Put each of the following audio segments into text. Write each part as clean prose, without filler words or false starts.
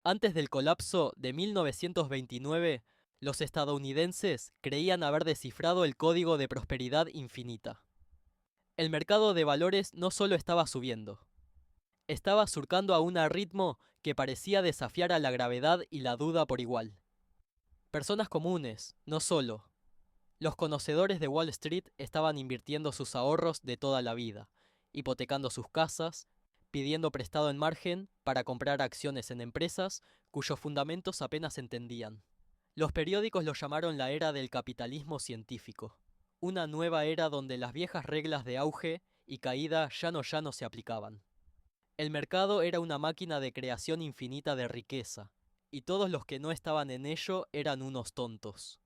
Antes del colapso de 1929, los estadounidenses creían haber descifrado el código de prosperidad infinita. El mercado de valores no solo estaba subiendo, estaba surcando a un ritmo que parecía desafiar a la gravedad y la duda por igual. Personas comunes, no solo. Los conocedores de Wall Street estaban invirtiendo sus ahorros de toda la vida, hipotecando sus casas, pidiendo prestado en margen para comprar acciones en empresas cuyos fundamentos apenas entendían. Los periódicos lo llamaron la era del capitalismo científico, una nueva era donde las viejas reglas de auge y caída ya no se aplicaban. El mercado era una máquina de creación infinita de riqueza, y todos los que no estaban en ello eran unos tontos.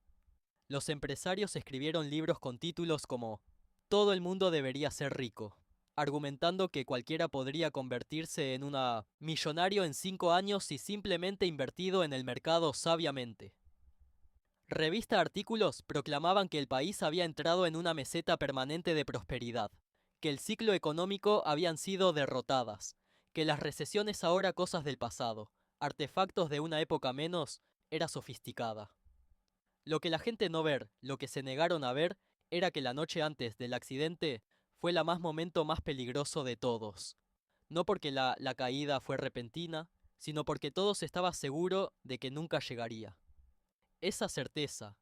Los empresarios escribieron libros con títulos como "Todo el mundo debería ser rico", argumentando que cualquiera podría convertirse en un millonario en 5 años si simplemente invertido en el mercado sabiamente. Revista artículos proclamaban que el país había entrado en una meseta permanente de prosperidad, que el ciclo económico habían sido derrotadas, que las recesiones ahora cosas del pasado, artefactos de una época menos, era sofisticada. Lo que la gente no ver, lo que se negaron a ver, era que la noche antes del accidente fue la momento más peligroso de todos. No porque la caída fue repentina, sino porque todos estaba seguro de que nunca llegaría. Esa certeza,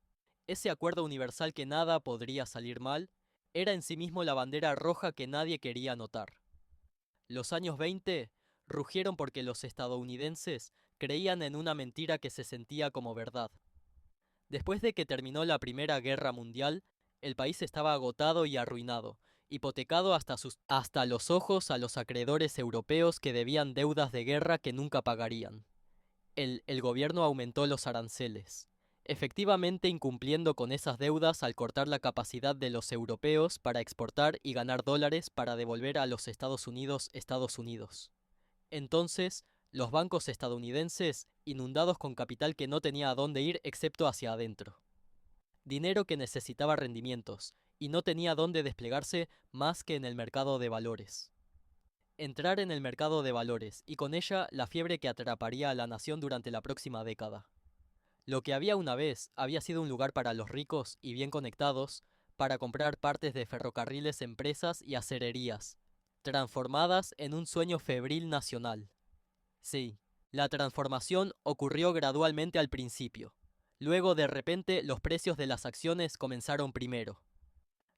ese acuerdo universal que nada podría salir mal, era en sí mismo la bandera roja que nadie quería notar. Los años 20 rugieron porque los estadounidenses creían en una mentira que se sentía como verdad. Después de que terminó la Primera Guerra Mundial, el país estaba agotado y arruinado, hipotecado hasta los ojos a los acreedores europeos que debían deudas de guerra que nunca pagarían. El gobierno aumentó los aranceles, efectivamente incumpliendo con esas deudas al cortar la capacidad de los europeos para exportar y ganar dólares para devolver a los Estados Unidos. Entonces, los bancos estadounidenses, inundados con capital que no tenía a dónde ir excepto hacia adentro. Dinero que necesitaba rendimientos, y no tenía dónde desplegarse más que en el mercado de valores. Entrar en el mercado de valores, y con ella la fiebre que atraparía a la nación durante la próxima década. Lo que había una vez había sido un lugar para los ricos y bien conectados, para comprar partes de ferrocarriles, empresas y acererías, transformadas en un sueño febril nacional. Sí, la transformación ocurrió gradualmente al principio. Luego de repente los precios de las acciones comenzaron primero.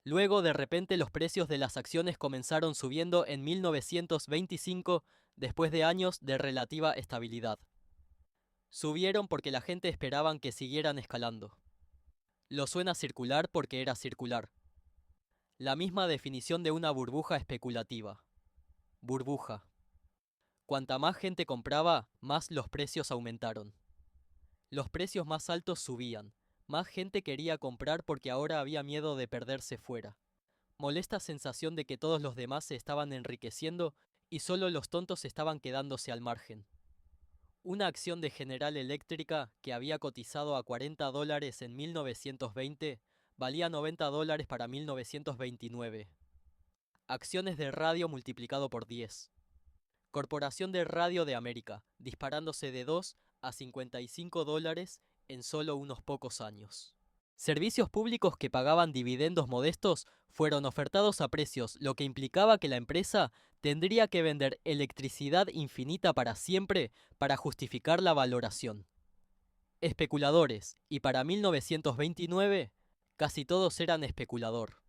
Luego de repente los precios de las acciones comenzaron subiendo en 1925 después de años de relativa estabilidad. Subieron porque la gente esperaban que siguieran escalando. Lo suena circular porque era circular. La misma definición de una burbuja especulativa. Burbuja. Cuanta más gente compraba, más los precios aumentaron. Los precios más altos subían. Más gente quería comprar porque ahora había miedo de perderse fuera. Molesta sensación de que todos los demás se estaban enriqueciendo y solo los tontos estaban quedándose al margen. Una acción de General Electric que había cotizado a $40 en 1920 valía $90 para 1929. Acciones de radio multiplicado por 10. Corporación de Radio de América, disparándose de 2 a $55 en solo unos pocos años. Servicios públicos que pagaban dividendos modestos fueron ofertados a precios, lo que implicaba que la empresa tendría que vender electricidad infinita para siempre para justificar la valoración. Especuladores, y para 1929, casi todos eran especulador.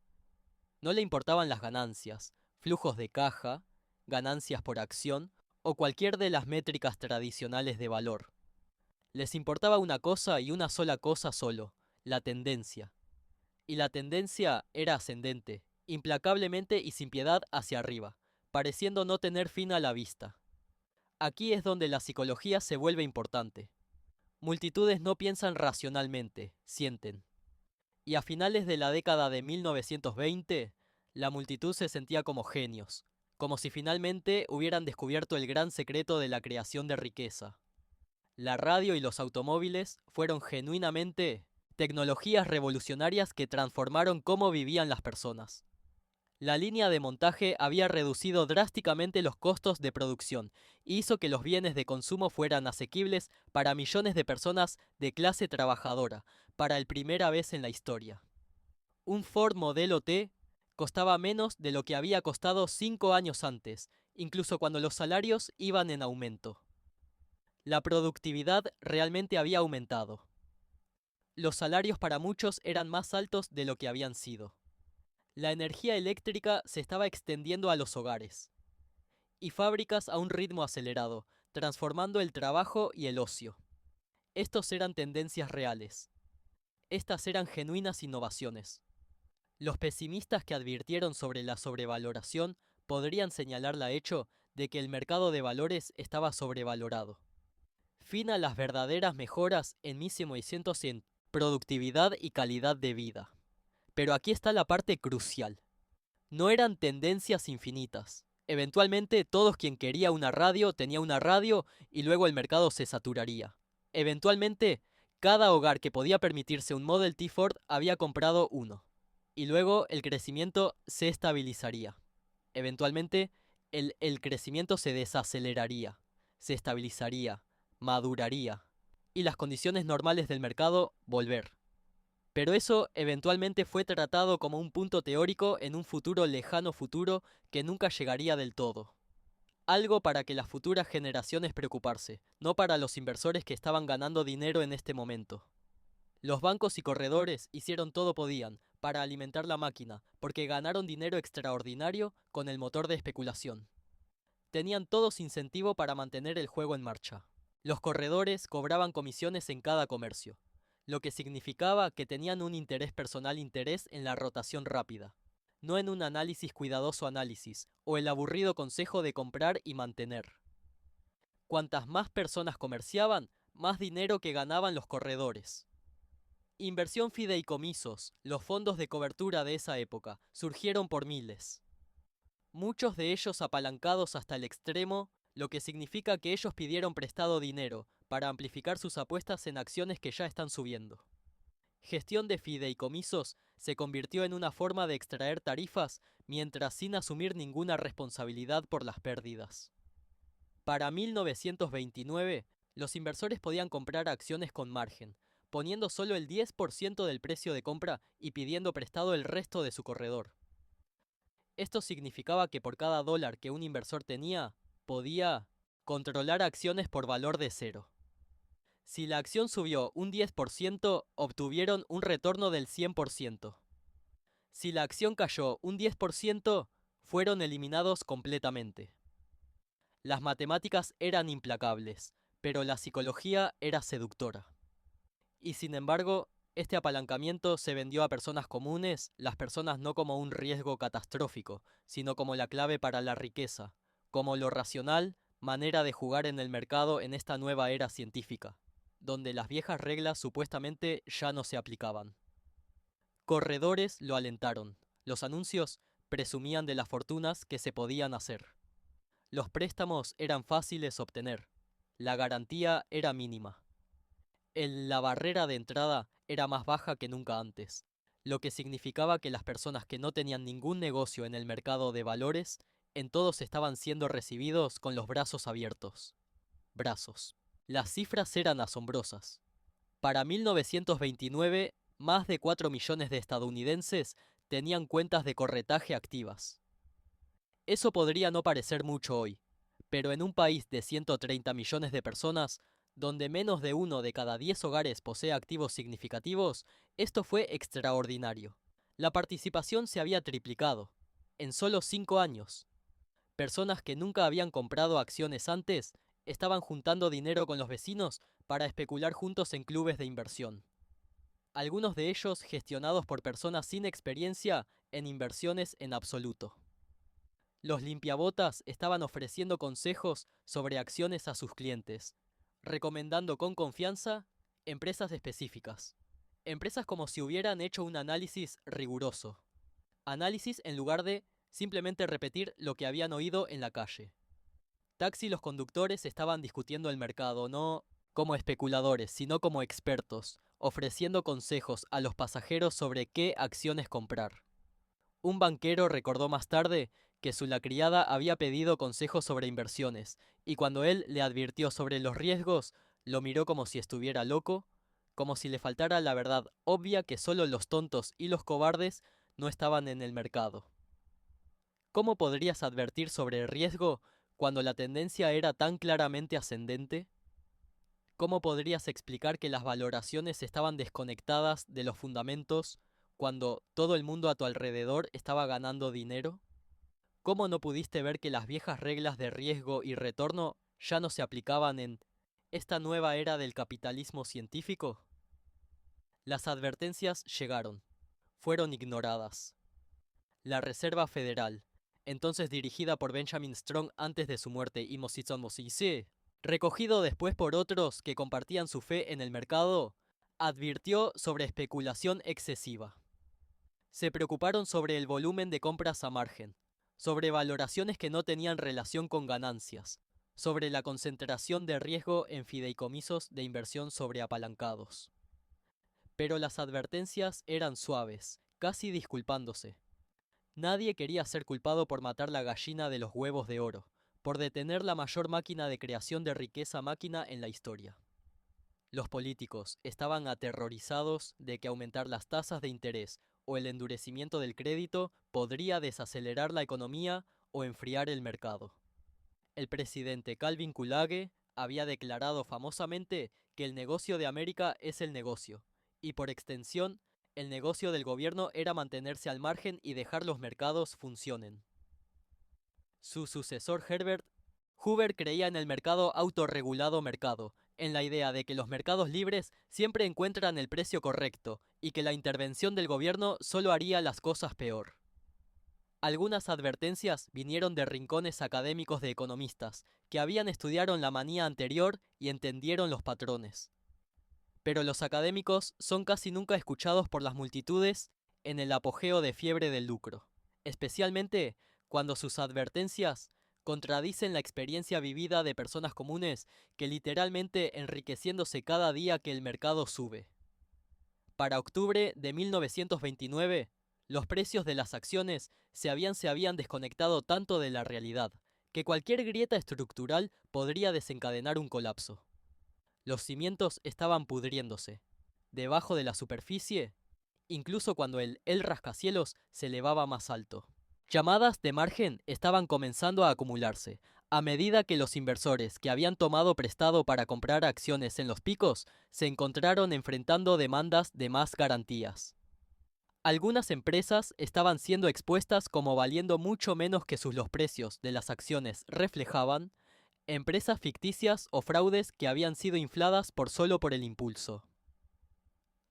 No le importaban las ganancias, flujos de caja, ganancias por acción o cualquier de las métricas tradicionales de valor. Les importaba una cosa y una sola cosa solo, la tendencia. Y la tendencia era ascendente, implacablemente y sin piedad hacia arriba, pareciendo no tener fin a la vista. Aquí es donde la psicología se vuelve importante. Multitudes no piensan racionalmente, sienten. Y a finales de la década de 1920, la multitud se sentía como genios, como si finalmente hubieran descubierto el gran secreto de la creación de riqueza. La radio y los automóviles fueron genuinamente tecnologías revolucionarias que transformaron cómo vivían las personas. La línea de montaje había reducido drásticamente los costos de producción y hizo que los bienes de consumo fueran asequibles para millones de personas de clase trabajadora, para el primera vez en la historia. Un Ford Modelo T costaba menos de lo que había costado 5 años antes, incluso cuando los salarios iban en aumento. La productividad realmente había aumentado. Los salarios para muchos eran más altos de lo que habían sido. La energía eléctrica se estaba extendiendo a los hogares y fábricas a un ritmo acelerado, transformando el trabajo y el ocio. Estos eran tendencias reales. Estas eran genuinas innovaciones. Los pesimistas que advirtieron sobre la sobrevaloración podrían señalarla hecho de que el mercado de valores estaba sobrevalorado. Fin a las verdaderas mejoras en 1900 en productividad y calidad de vida. Pero aquí está la parte crucial. No eran tendencias infinitas. Eventualmente todos quien quería una radio tenía una radio y luego el mercado se saturaría. Eventualmente cada hogar que podía permitirse un Model T Ford había comprado uno. Y luego el crecimiento se estabilizaría. Eventualmente el crecimiento se desaceleraría, se estabilizaría, maduraría. Y las condiciones normales del mercado volver. Pero eso eventualmente fue tratado como un punto teórico en un futuro lejano futuro que nunca llegaría del todo. Algo para que las futuras generaciones preocuparse, no para los inversores que estaban ganando dinero en este momento. Los bancos y corredores hicieron todo podían para alimentar la máquina, porque ganaron dinero extraordinario con el motor de especulación. Tenían todos incentivo para mantener el juego en marcha. Los corredores cobraban comisiones en cada comercio, lo que significaba que tenían un interés personal en la rotación rápida, no en un análisis cuidadoso análisis, o el aburrido consejo de comprar y mantener. Cuantas más personas comerciaban, más dinero que ganaban los corredores. Inversión fideicomisos, los fondos de cobertura de esa época, surgieron por miles. Muchos de ellos apalancados hasta el extremo, lo que significa que ellos pidieron prestado dinero para amplificar sus apuestas en acciones que ya están subiendo. Gestión de fideicomisos se convirtió en una forma de extraer tarifas mientras sin asumir ninguna responsabilidad por las pérdidas. Para 1929, los inversores podían comprar acciones con margen, poniendo solo el 10% del precio de compra y pidiendo prestado el resto de su corredor. Esto significaba que por cada dólar que un inversor tenía, podía controlar acciones por valor de 0. Si la acción subió un 10%, obtuvieron un retorno del 100%. Si la acción cayó un 10%, fueron eliminados completamente. Las matemáticas eran implacables, pero la psicología era seductora. Y sin embargo, este apalancamiento se vendió a personas comunes, las personas no como un riesgo catastrófico, sino como la clave para la riqueza, como lo racional, manera de jugar en el mercado en esta nueva era científica, donde las viejas reglas supuestamente ya no se aplicaban. Corredores lo alentaron. Los anuncios presumían de las fortunas que se podían hacer. Los préstamos eran fáciles de obtener. La garantía era mínima. La barrera de entrada era más baja que nunca antes, lo que significaba que las personas que no tenían ningún negocio en el mercado de valores, en todos estaban siendo recibidos con los brazos abiertos. Brazos. Las cifras eran asombrosas. Para 1929, más de 4 millones de estadounidenses tenían cuentas de corretaje activas. Eso podría no parecer mucho hoy, pero en un país de 130 millones de personas, donde menos de 1 de cada 10 hogares posee activos significativos, esto fue extraordinario. La participación se había triplicado, en solo 5 años. Personas que nunca habían comprado acciones antes, estaban juntando dinero con los vecinos para especular juntos en clubes de inversión. Algunos de ellos gestionados por personas sin experiencia en inversiones en absoluto. Los limpiabotas estaban ofreciendo consejos sobre acciones a sus clientes, recomendando con confianza empresas específicas. Empresas como si hubieran hecho un análisis riguroso. Análisis en lugar de simplemente repetir lo que habían oído en la calle. Taxi y los conductores estaban discutiendo el mercado, no como especuladores, sino como expertos, ofreciendo consejos a los pasajeros sobre qué acciones comprar. Un banquero recordó más tarde que su la criada había pedido consejos sobre inversiones, y cuando él le advirtió sobre los riesgos, lo miró como si estuviera loco, como si le faltara la verdad obvia que solo los tontos y los cobardes no estaban en el mercado. ¿Cómo podrías advertir sobre el riesgo cuando la tendencia era tan claramente ascendente? ¿Cómo podrías explicar que las valoraciones estaban desconectadas de los fundamentos cuando todo el mundo a tu alrededor estaba ganando dinero? ¿Cómo no pudiste ver que las viejas reglas de riesgo y retorno ya no se aplicaban en esta nueva era del capitalismo científico? Las advertencias llegaron, fueron ignoradas. La Reserva Federal, entonces dirigida por Benjamin Strong antes de su muerte y Mosizon, recogido después por otros que compartían su fe en el mercado, advirtió sobre especulación excesiva. Se preocuparon sobre el volumen de compras a margen, sobre valoraciones que no tenían relación con ganancias, sobre la concentración de riesgo en fideicomisos de inversión sobreapalancados. Pero las advertencias eran suaves, casi disculpándose. Nadie quería ser culpado por matar la gallina de los huevos de oro, por detener la mayor máquina de creación de riqueza máquina en la historia. Los políticos estaban aterrorizados de que aumentar las tasas de interés o el endurecimiento del crédito podría desacelerar la economía o enfriar el mercado. El presidente Calvin Coolidge había declarado famosamente que el negocio de América es el negocio, y por extensión, el negocio del gobierno era mantenerse al margen y dejar los mercados funcionen. Su sucesor Herbert Hoover creía en el mercado autorregulado mercado, en la idea de que los mercados libres siempre encuentran el precio correcto y que la intervención del gobierno solo haría las cosas peor. Algunas advertencias vinieron de rincones académicos de economistas, que habían estudiado la manía anterior y entendieron los patrones. Pero los académicos son casi nunca escuchados por las multitudes en el apogeo de fiebre del lucro, especialmente cuando sus advertencias contradicen la experiencia vivida de personas comunes que literalmente enriqueciéndose cada día que el mercado sube. Para octubre de 1929, los precios de las acciones se habían desconectado tanto de la realidad que cualquier grieta estructural podría desencadenar un colapso. Los cimientos estaban pudriéndose. Debajo de la superficie, incluso cuando el rascacielos se elevaba más alto. Llamadas de margen estaban comenzando a acumularse, a medida que los inversores que habían tomado prestado para comprar acciones en los picos se encontraron enfrentando demandas de más garantías. Algunas empresas estaban siendo expuestas como valiendo mucho menos que los precios de las acciones reflejaban, empresas ficticias o fraudes que habían sido infladas solo por el impulso.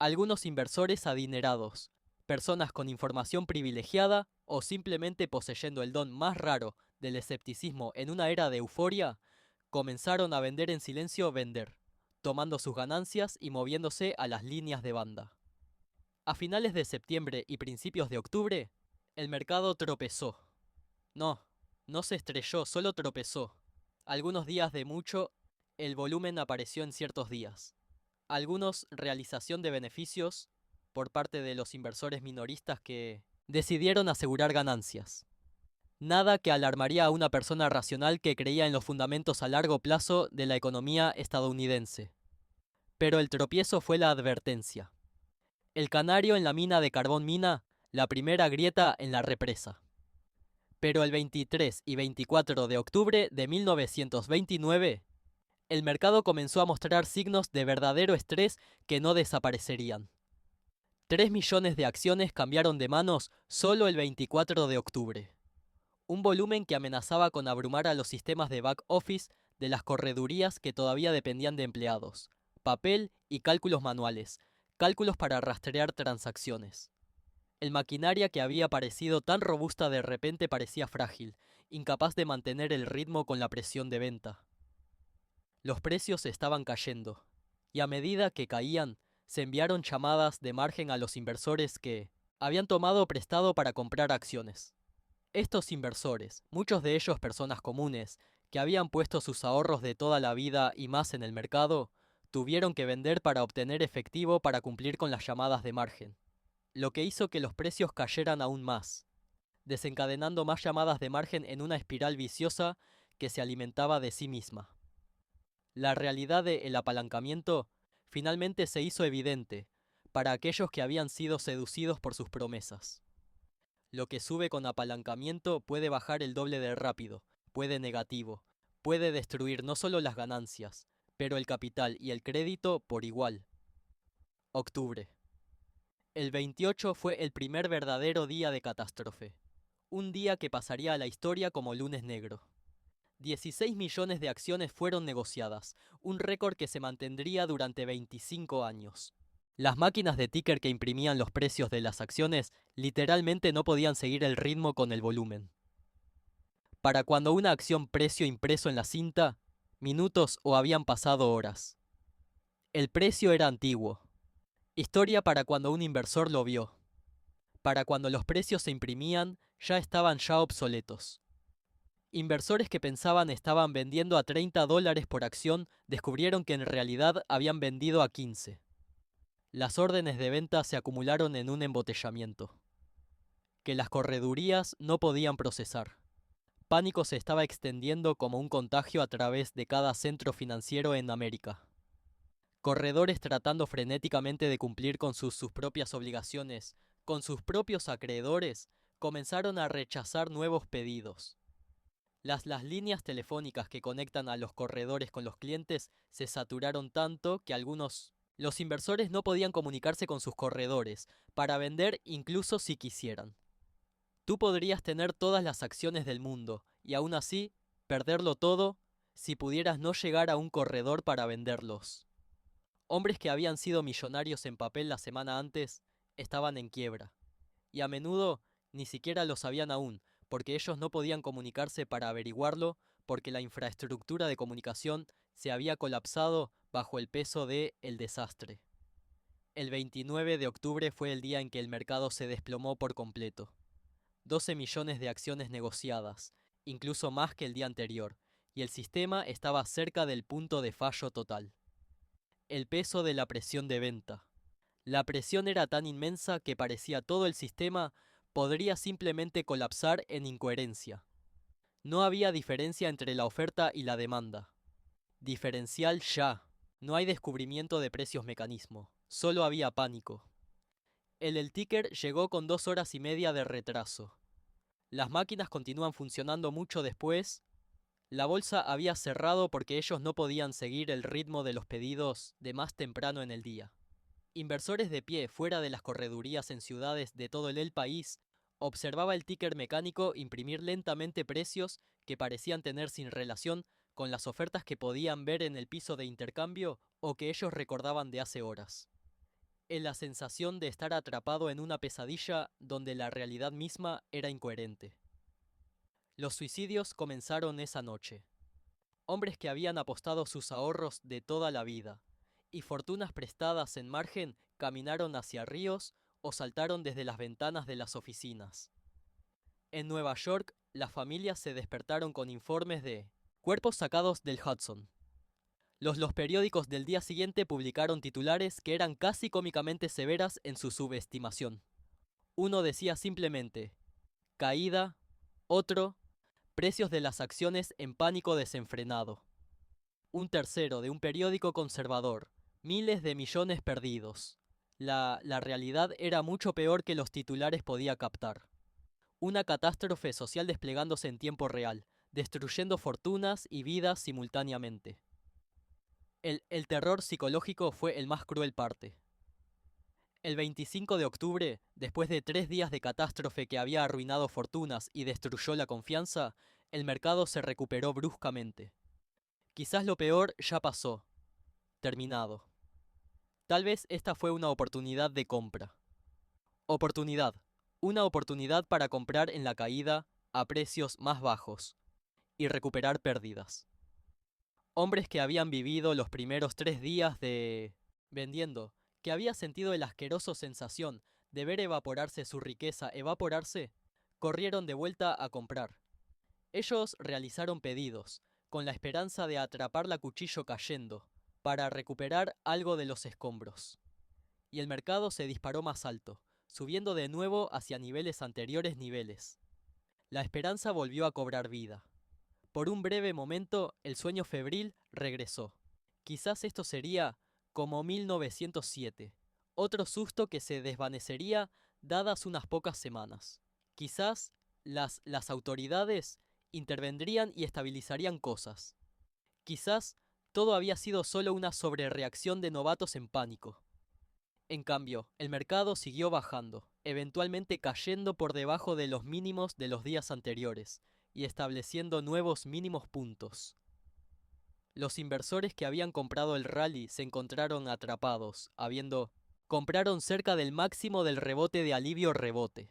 Algunos inversores adinerados, personas con información privilegiada o simplemente poseyendo el don más raro del escepticismo en una era de euforia, comenzaron a vender en silencio tomando sus ganancias y moviéndose a las líneas de banda. A finales de septiembre y principios de octubre, el mercado tropezó. No se estrelló, solo tropezó. Algunos días de mucho, el volumen apareció en ciertos días. Algunos realización de beneficios por parte de los inversores minoristas que decidieron asegurar ganancias. Nada que alarmaría a una persona racional que creía en los fundamentos a largo plazo de la economía estadounidense. Pero el tropiezo fue la advertencia. El canario en la mina de carbón mina, la primera grieta en la represa. Pero el 23 y 24 de octubre de 1929, el mercado comenzó a mostrar signos de verdadero estrés que no desaparecerían. 3 millones de acciones cambiaron de manos solo el 24 de octubre. Un volumen que amenazaba con abrumar a los sistemas de back office de las corredurías que todavía dependían de empleados, papel y cálculos manuales, cálculos para rastrear transacciones. El maquinaria que había parecido tan robusta de repente parecía frágil, incapaz de mantener el ritmo con la presión de venta. Los precios estaban cayendo, y a medida que caían, se enviaron llamadas de margen a los inversores que habían tomado prestado para comprar acciones. Estos inversores, muchos de ellos personas comunes, que habían puesto sus ahorros de toda la vida y más en el mercado, tuvieron que vender para obtener efectivo para cumplir con las llamadas de margen, lo que hizo que los precios cayeran aún más. desencadenando más llamadas de margen en una espiral viciosa que se alimentaba de sí misma. La realidad del apalancamiento finalmente se hizo evidente para aquellos que habían sido seducidos por sus promesas. Lo que sube con apalancamiento puede bajar el doble de rápido, puede negativo, puede destruir no solo las ganancias, pero el capital y el crédito por igual. Octubre. El 28 fue el primer verdadero día de catástrofe. Un día que pasaría a la historia como lunes negro. 16 millones de acciones fueron negociadas, un récord que se mantendría durante 25 años. Las máquinas de ticker que imprimían los precios de las acciones literalmente no podían seguir el ritmo con el volumen. Para cuando una acción precio impreso en la cinta, minutos o habían pasado horas. El precio era antiguo. Historia para cuando un inversor lo vio. Para cuando los precios se imprimían, estaban obsoletos. Inversores que pensaban estaban vendiendo a $30 por acción descubrieron que en realidad habían vendido a 15. Las órdenes de venta se acumularon en un embotellamiento que las corredurías no podían procesar. Pánico se estaba extendiendo como un contagio a través de cada centro financiero en América. Corredores tratando frenéticamente de cumplir con sus propias obligaciones, con sus propios acreedores, comenzaron a rechazar nuevos pedidos. Las líneas telefónicas que conectan a los corredores con los clientes se saturaron tanto que los inversores no podían comunicarse con sus corredores para vender incluso si quisieran. Tú podrías tener todas las acciones del mundo y aún así perderlo todo si pudieras no llegar a un corredor para venderlos. Hombres que habían sido millonarios en papel la semana antes estaban en quiebra y a menudo ni siquiera lo sabían aún, porque ellos no podían comunicarse para averiguarlo porque la infraestructura de comunicación se había colapsado bajo el peso del desastre. El 29 de octubre fue el día en que el mercado se desplomó por completo. 12 millones de acciones negociadas, incluso más que el día anterior, y el sistema estaba cerca del punto de fallo total. El peso de la presión de venta. La presión era tan inmensa que parecía todo el sistema podría simplemente colapsar en incoherencia. No había diferencia entre la oferta y la demanda. Diferencial ya. No hay descubrimiento de precios mecanismo. Solo había pánico. El ticker llegó con 2 horas y media de retraso. Las máquinas continúan funcionando mucho después. La bolsa había cerrado porque ellos no podían seguir el ritmo de los pedidos de más temprano en el día. Inversores de pie fuera de las corredurías en ciudades de todo el país observaba el ticker mecánico imprimir lentamente precios que parecían tener sin relación con las ofertas que podían ver en el piso de intercambio o que ellos recordaban de hace horas. En la sensación de estar atrapado en una pesadilla donde la realidad misma era incoherente. Los suicidios comenzaron esa noche. Hombres que habían apostado sus ahorros de toda la vida y fortunas prestadas en margen caminaron hacia ríos o saltaron desde las ventanas de las oficinas. En Nueva York, las familias se despertaron con informes de cuerpos sacados del Hudson. Los periódicos del día siguiente publicaron titulares que eran casi cómicamente severas en su subestimación. Uno decía simplemente, caída, otro, precios de las acciones en pánico desenfrenado. Un tercero de un periódico conservador, miles de millones perdidos. La realidad era mucho peor que los titulares podía captar. Una catástrofe social desplegándose en tiempo real, destruyendo fortunas y vidas simultáneamente. El terror psicológico fue el más cruel parte. El 25 de octubre, después de 3 días de catástrofe que había arruinado fortunas y destruyó la confianza, el mercado se recuperó bruscamente. Quizás lo peor ya pasó. Terminado. Tal vez esta fue una oportunidad de compra. Oportunidad. Una oportunidad para comprar en la caída a precios más bajos y recuperar pérdidas. Hombres que habían vivido los primeros 3 días de vendiendo, que había sentido la asquerosa sensación de ver evaporarse su riqueza, corrieron de vuelta a comprar. Ellos realizaron pedidos, con la esperanza de atrapar la cuchillo cayendo, para recuperar algo de los escombros. Y el mercado se disparó más alto, subiendo de nuevo hacia anteriores niveles. La esperanza volvió a cobrar vida. Por un breve momento, el sueño febril regresó. Quizás esto sería como 1907, otro susto que se desvanecería dadas unas pocas semanas. Quizás las autoridades intervendrían y estabilizarían cosas. Quizás todo había sido solo una sobrereacción de novatos en pánico. En cambio, el mercado siguió bajando, eventualmente cayendo por debajo de los mínimos de los días anteriores y estableciendo nuevos mínimos puntos. Los inversores que habían comprado el rally se encontraron atrapados, compraron cerca del máximo del rebote de alivio-rebote.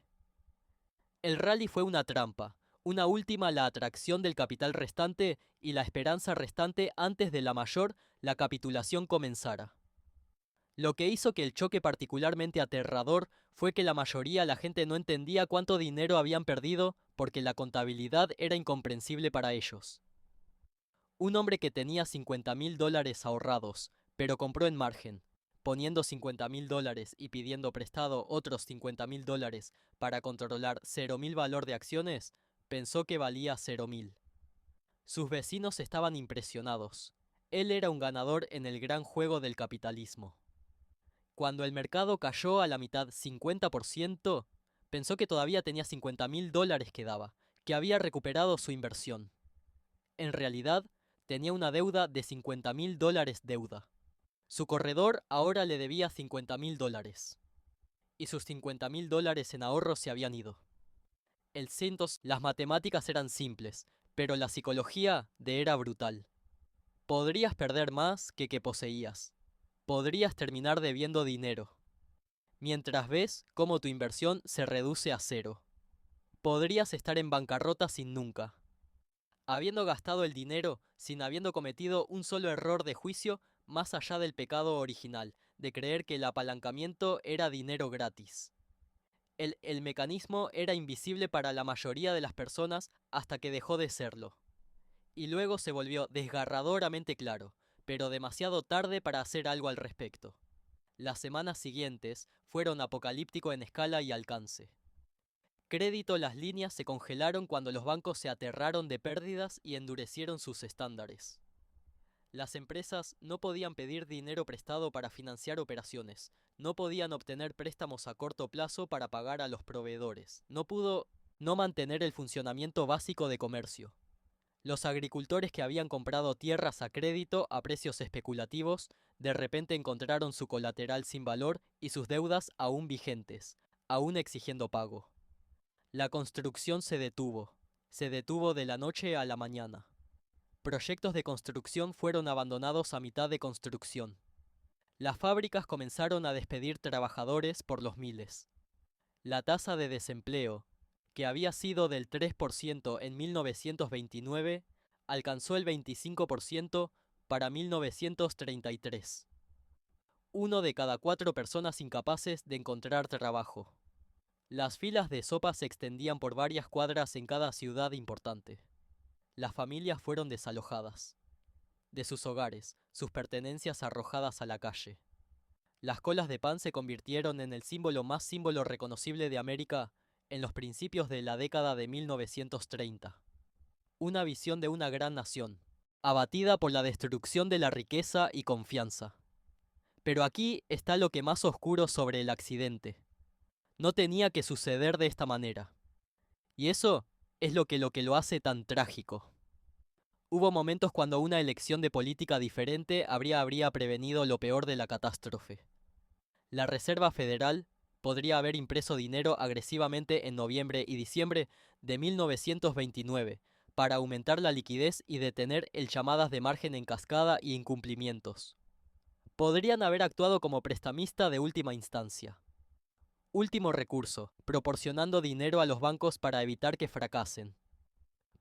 El rally fue una trampa, una última la atracción del capital restante y la esperanza restante antes de la capitulación comenzara. Lo que hizo que el choque particularmente aterrador fue que la gente no entendía cuánto dinero habían perdido porque la contabilidad era incomprensible para ellos. Un hombre que tenía $50,000 ahorrados, pero compró en margen, poniendo $50,000 y pidiendo prestado otros $50,000 para controlar 0,000 valor de acciones, pensó que valía 0,000. Sus vecinos estaban impresionados. Él era un ganador en el gran juego del capitalismo. Cuando el mercado cayó a la mitad 50%, pensó que todavía tenía $50,000 que daba, que había recuperado su inversión. En realidad, tenía una deuda de $50,000 deuda. Su corredor ahora le debía $50,000. Y sus $50,000 en ahorros se habían ido. Las matemáticas eran simples, pero la psicología era brutal. Podrías perder más que poseías. Podrías terminar debiendo dinero, mientras ves cómo tu inversión se reduce a cero. Podrías estar en bancarrota sin nunca. Habiendo gastado el dinero sin habiendo cometido un solo error de juicio más allá del pecado original, de creer que el apalancamiento era dinero gratis. El mecanismo era invisible para la mayoría de las personas hasta que dejó de serlo. Y luego se volvió desgarradoramente claro, pero demasiado tarde para hacer algo al respecto. Las semanas siguientes fueron apocalíptico en escala y alcance. Las líneas se congelaron cuando los bancos se aterraron de pérdidas y endurecieron sus estándares. Las empresas no podían pedir dinero prestado para financiar operaciones, no podían obtener préstamos a corto plazo para pagar a los proveedores, no pudo no mantener el funcionamiento básico de comercio. Los agricultores que habían comprado tierras a crédito a precios especulativos, de repente encontraron su colateral sin valor y sus deudas aún vigentes, aún exigiendo pago. La construcción se detuvo de la noche a la mañana. Proyectos de construcción fueron abandonados a mitad de construcción. Las fábricas comenzaron a despedir trabajadores por los miles. La tasa de desempleo, que había sido del 3% en 1929, alcanzó el 25% para 1933. 1 de cada 4 personas incapaces de encontrar trabajo. Las filas de sopa se extendían por varias cuadras en cada ciudad importante. Las familias fueron desalojadas de sus hogares, sus pertenencias arrojadas a la calle. Las colas de pan se convirtieron en el símbolo reconocible de América en los principios de la década de 1930. Una visión de una gran nación, abatida por la destrucción de la riqueza y confianza. Pero aquí está lo que más oscuro sobre el accidente. No tenía que suceder de esta manera. Y eso es lo que lo hace tan trágico. Hubo momentos cuando una elección de política diferente habría prevenido lo peor de la catástrofe. La Reserva Federal podría haber impreso dinero agresivamente en noviembre y diciembre de 1929 para aumentar la liquidez y detener el llamadas de margen en cascada y incumplimientos. Podrían haber actuado como prestamista de última instancia. Último recurso, proporcionando dinero a los bancos para evitar que fracasen.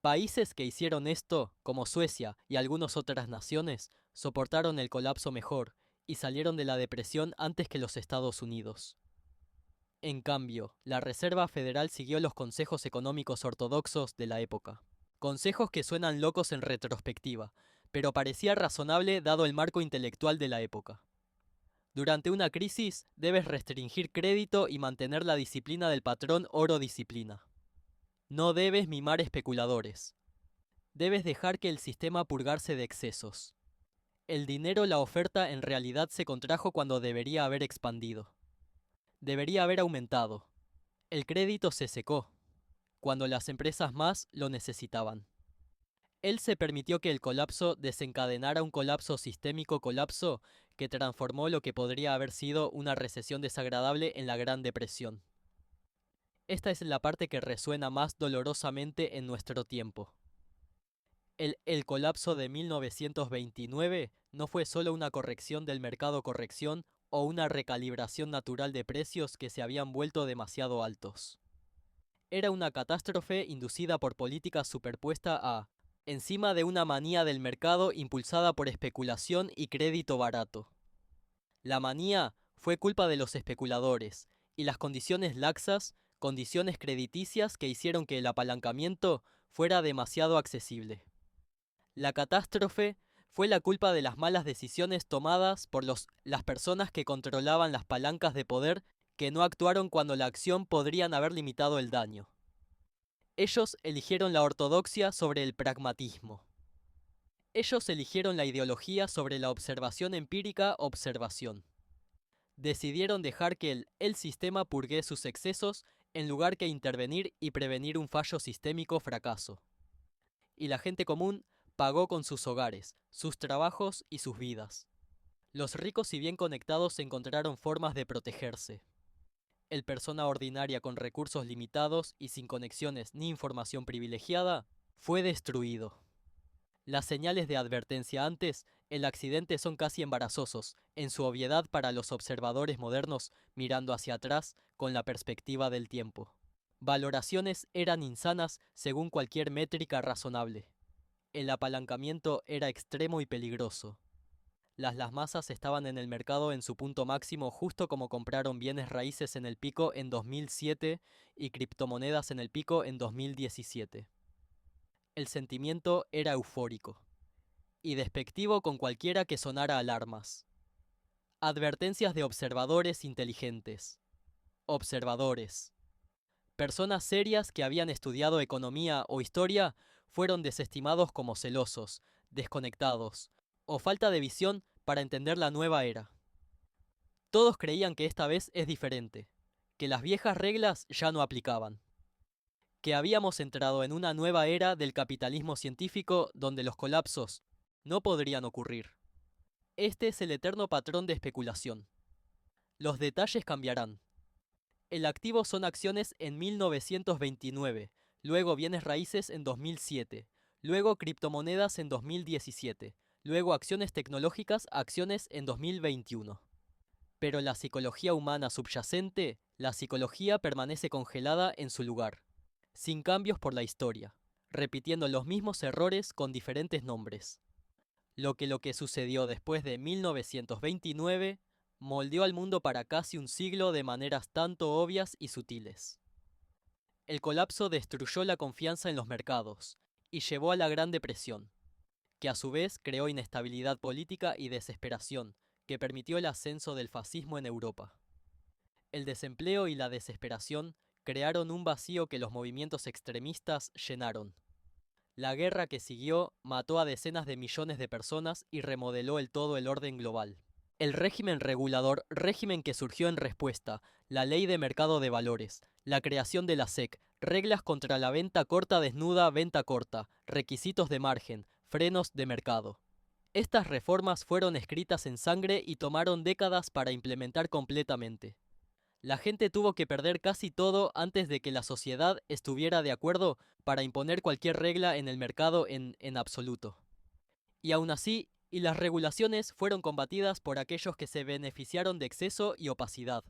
Países que hicieron esto, como Suecia y algunas otras naciones, soportaron el colapso mejor y salieron de la depresión antes que los Estados Unidos. En cambio, la Reserva Federal siguió los consejos económicos ortodoxos de la época. Consejos que suenan locos en retrospectiva, pero parecía razonable dado el marco intelectual de la época. Durante una crisis, debes restringir crédito y mantener la disciplina del patrón oro disciplina. No debes mimar especuladores. Debes dejar que el sistema purgarse de excesos. El dinero, la oferta, en realidad se contrajo cuando debería haber expandido. Debería haber aumentado. El crédito se secó, cuando las empresas más lo necesitaban. Él se permitió que el colapso desencadenara un colapso sistémico colapso que transformó lo que podría haber sido una recesión desagradable en la Gran Depresión. Esta es la parte que resuena más dolorosamente en nuestro tiempo. El colapso de 1929 no fue solo una corrección del mercado corrección o una recalibración natural de precios que se habían vuelto demasiado altos. Era una catástrofe inducida por política superpuesta encima de una manía del mercado impulsada por especulación y crédito barato. La manía fue culpa de los especuladores y las condiciones laxas, condiciones crediticias que hicieron que el apalancamiento fuera demasiado accesible. La catástrofe fue la culpa de las malas decisiones tomadas por las personas que controlaban las palancas de poder que no actuaron cuando la acción podrían haber limitado el daño. Ellos eligieron la ortodoxia sobre el pragmatismo. Ellos eligieron la ideología sobre la observación empírica observación. Decidieron dejar que el sistema purgue sus excesos en lugar que intervenir y prevenir un fallo sistémico fracaso. Y la gente común pagó con sus hogares, sus trabajos y sus vidas. Los ricos y bien conectados encontraron formas de protegerse. El persona ordinaria con recursos limitados y sin conexiones ni información privilegiada fue destruido. Las señales de advertencia antes el accidente son casi embarazosos en su obviedad para los observadores modernos mirando hacia atrás con la perspectiva del tiempo. Valoraciones eran insanas según cualquier métrica razonable. El apalancamiento era extremo y peligroso. Las masas estaban en el mercado en su punto máximo justo como compraron bienes raíces en el pico en 2007 y criptomonedas en el pico en 2017. El sentimiento era eufórico y despectivo con cualquiera que sonara alarmas. Advertencias de observadores inteligentes. Observadores. Personas serias que habían estudiado economía o historia fueron desestimados como celosos, desconectados, o falta de visión para entender la nueva era. Todos creían que esta vez es diferente, que las viejas reglas ya no aplicaban, que habíamos entrado en una nueva era del capitalismo científico donde los colapsos no podrían ocurrir. Este es el eterno patrón de especulación. Los detalles cambiarán. El activo son acciones en 1929, luego bienes raíces en 2007, luego criptomonedas en 2017, luego acciones tecnológicas, acciones en 2021. Pero la psicología humana subyacente, la psicología permanece congelada en su lugar, sin cambios por la historia, repitiendo los mismos errores con diferentes nombres. Lo que sucedió después de 1929 moldeó al mundo para casi un siglo de maneras tanto obvias y sutiles. El colapso destruyó la confianza en los mercados y llevó a la Gran Depresión, que a su vez creó inestabilidad política y desesperación, que permitió el ascenso del fascismo en Europa. El desempleo y la desesperación crearon un vacío que los movimientos extremistas llenaron. La guerra que siguió mató a decenas de millones de personas y remodeló todo el orden global. El régimen regulador, régimen que surgió en respuesta, la ley de mercado de valores, la creación de la SEC, reglas contra la venta corta desnuda, venta corta, requisitos de margen, frenos de mercado. Estas reformas fueron escritas en sangre y tomaron décadas para implementar completamente. La gente tuvo que perder casi todo antes de que la sociedad estuviera de acuerdo para imponer cualquier regla en el mercado en absoluto. Y aún así, las regulaciones fueron combatidas por aquellos que se beneficiaron de exceso y opacidad.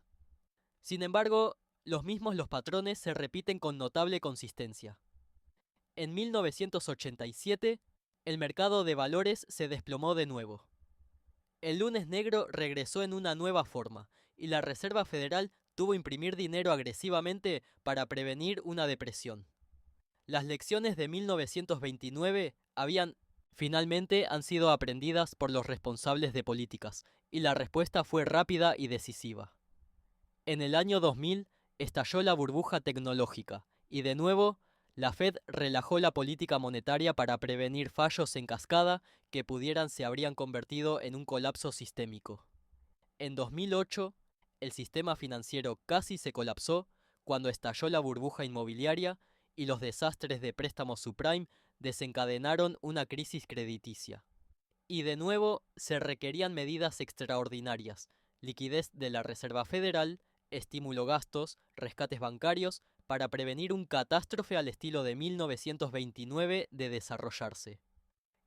Sin embargo, los patrones se repiten con notable consistencia. En 1987, el mercado de valores se desplomó de nuevo. El lunes negro regresó en una nueva forma, y la Reserva Federal tuvo que imprimir dinero agresivamente para prevenir una depresión. Las lecciones de 1929 finalmente han sido aprendidas por los responsables de políticas, y la respuesta fue rápida y decisiva. En el año 2000 estalló la burbuja tecnológica, y de nuevo, La Fed relajó la política monetaria para prevenir fallos en cascada que se habrían convertido en un colapso sistémico. En 2008, el sistema financiero casi se colapsó cuando estalló la burbuja inmobiliaria y los desastres de préstamos subprime desencadenaron una crisis crediticia. Y de nuevo se requerían medidas extraordinarias, liquidez de la Reserva Federal, estímulo gastos, rescates bancarios, para prevenir un catástrofe al estilo de 1929 de desarrollarse.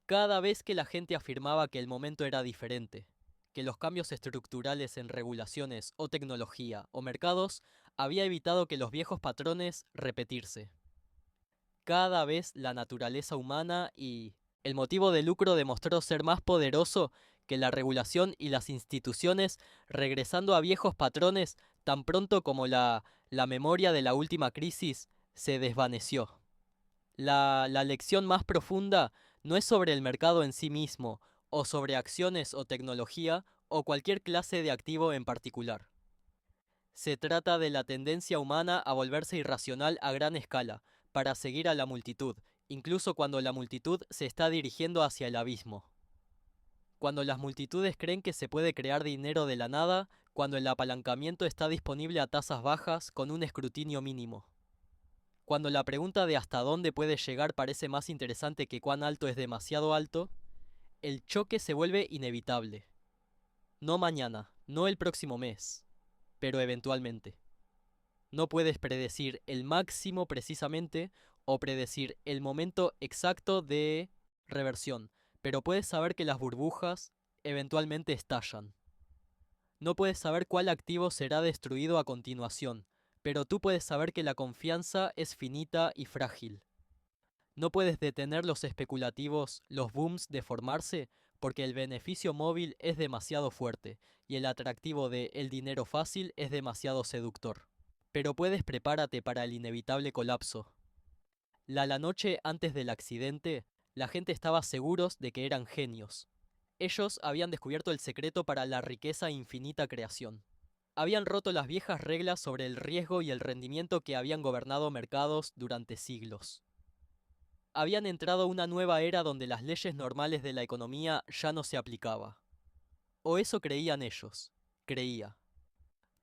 Cada vez que la gente afirmaba que el momento era diferente, que los cambios estructurales en regulaciones o tecnología o mercados había evitado que los viejos patrones repetirse. Cada vez la naturaleza humana y el motivo de lucro demostró ser más poderoso que la regulación y las instituciones, regresando a viejos patrones tan pronto como la memoria de la última crisis se desvaneció. La lección más profunda no es sobre el mercado en sí mismo, o sobre acciones o tecnología, o cualquier clase de activo en particular. Se trata de la tendencia humana a volverse irracional a gran escala, para seguir a la multitud, incluso cuando la multitud se está dirigiendo hacia el abismo. Cuando las multitudes creen que se puede crear dinero de la nada, cuando el apalancamiento está disponible a tasas bajas con un escrutinio mínimo. Cuando la pregunta de hasta dónde puede llegar parece más interesante que cuán alto es demasiado alto, el choque se vuelve inevitable. No mañana, no el próximo mes, pero eventualmente. No puedes predecir el máximo precisamente o predecir el momento exacto de reversión, pero puedes saber que las burbujas eventualmente estallan. No puedes saber cuál activo será destruido a continuación, pero tú puedes saber que la confianza es finita y frágil. No puedes detener los especulativos, los booms de formarse, porque el beneficio móvil es demasiado fuerte y el atractivo de el dinero fácil es demasiado seductor. Pero puedes prepárate para el inevitable colapso. La noche antes del accidente, la gente estaba seguros de que eran genios. Ellos habían descubierto el secreto para la riqueza e infinita creación. Habían roto las viejas reglas sobre el riesgo y el rendimiento que habían gobernado mercados durante siglos. Habían entrado a una nueva era donde las leyes normales de la economía ya no se aplicaba. O eso creían ellos. Creía.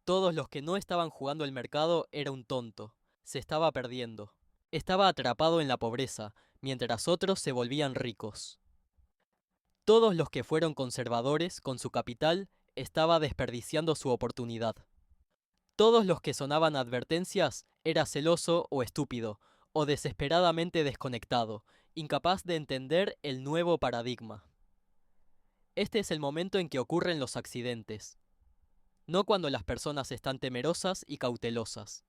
Todos los que no estaban jugando el mercado era un tonto. Se estaba perdiendo. Estaba atrapado en la pobreza, mientras otros se volvían ricos. Todos los que fueron conservadores con su capital estaba desperdiciando su oportunidad. Todos los que sonaban advertencias era celoso o estúpido, o desesperadamente desconectado, incapaz de entender el nuevo paradigma. Este es el momento en que ocurren los accidentes. No cuando las personas están temerosas y cautelosas.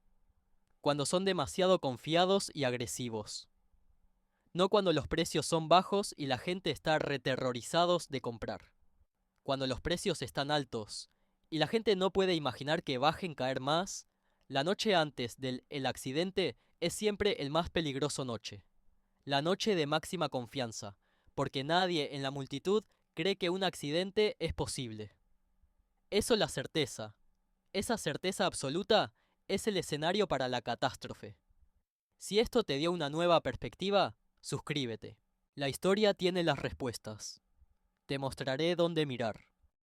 Cuando son demasiado confiados y agresivos. No cuando los precios son bajos y la gente está reterrorizados de comprar. Cuando los precios están altos y la gente no puede imaginar que bajen caer más, la noche antes del accidente es siempre el más peligroso noche. La noche de máxima confianza, porque nadie en la multitud cree que un accidente es posible. Eso la certeza. Esa certeza absoluta es el escenario para la catástrofe. Si esto te dio una nueva perspectiva, suscríbete. La historia tiene las respuestas. Te mostraré dónde mirar.